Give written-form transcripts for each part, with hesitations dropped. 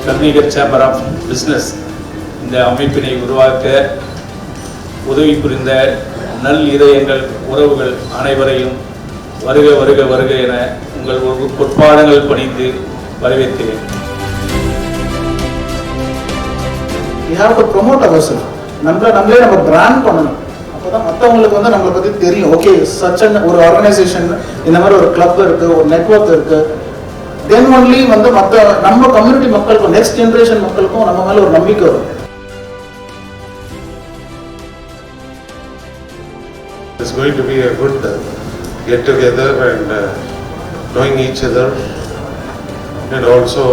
கல்விகர் chamber of business இந்த அமைப்பினை உருவாக்க உதவி புரிந்த நல் இதயங்கள் உறவுகள் அனைவரையும் வருக வருக வருக என உங்கள் பொற்பாதங்கள் பணிந்து வரவேற்கிறேன். We have to promote ourselves. நம்மளே நம்ம பிராண்ட் பண்ணணும். அப்போதான் மற்றவங்களுக்கு வந்து நம்மளை பற்றி தெரியும். ஓகே சச் ஒரு ஆர்கனைசேஷன் இந்த மாதிரி ஒரு கிளப் இருக்கு, ஒரு நெட்வொர்க் இருக்கு. தென் ஒன்லி வந்து மற்ற நம்ம கம்யூனிட்டி மக்களுக்கும் நெக்ஸ்ட் ஜென்ரேஷன் மக்களுக்கும் நம்ம மேலே ஒரு நம்பிக்கை வரும். It's going to be a good get together and knowing each other, and also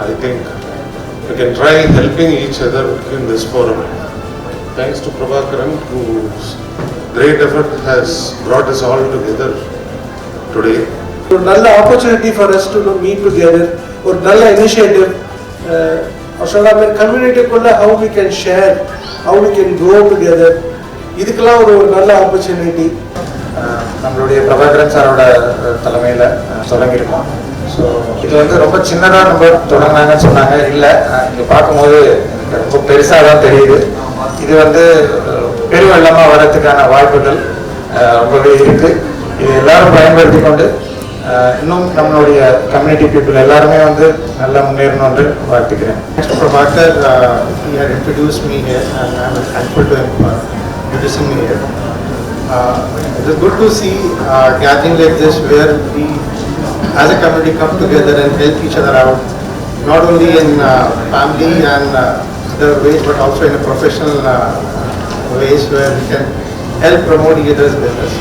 I think we can try helping each other in this forum. Thanks to Prabhakaran, whose great effort has brought us all together today. ஒரு நல்ல opportunity for us to meet together, ஒரு நல்ல initiative. சொல்லாமல் கம்யூனிட்டிக்குள்ள how we can share, how we can grow together. இதுக்கெல்லாம் ஒரு நல்ல opportunity நம்மளுடைய பிரபாகரன் சாரோட தலைமையில் தொடங்கியிருக்கோம். ஸோ இது வந்து ரொம்ப சின்னதாக நம்ம தொடங்கினாங்கன்னு சொன்னாங்க. இல்லை, இங்கே பார்க்கும்போது எனக்கு ரொம்ப பெருசாக தான் தெரியுது. இது வந்து பெருவெள்ளமாக வரத்துக்கான வாய்ப்புகள் ரொம்பவே இருக்குது. இது எல்லாரும் பயன்படுத்தி கொண்டு இன்னும் நம்மளுடைய கம்யூனிட்டி பீப்புள் எல்லாருமே வந்து நல்லா முன்னேறணும்னு வாழ்த்துக்கிறேன். Prabhakar, he had introduced me here and I am thankful to him for introducing me here. It is good to see gathering like this where we as a community come together and help each other out, not only in family and other ways but also in a professional ways where we can help promote each other's business.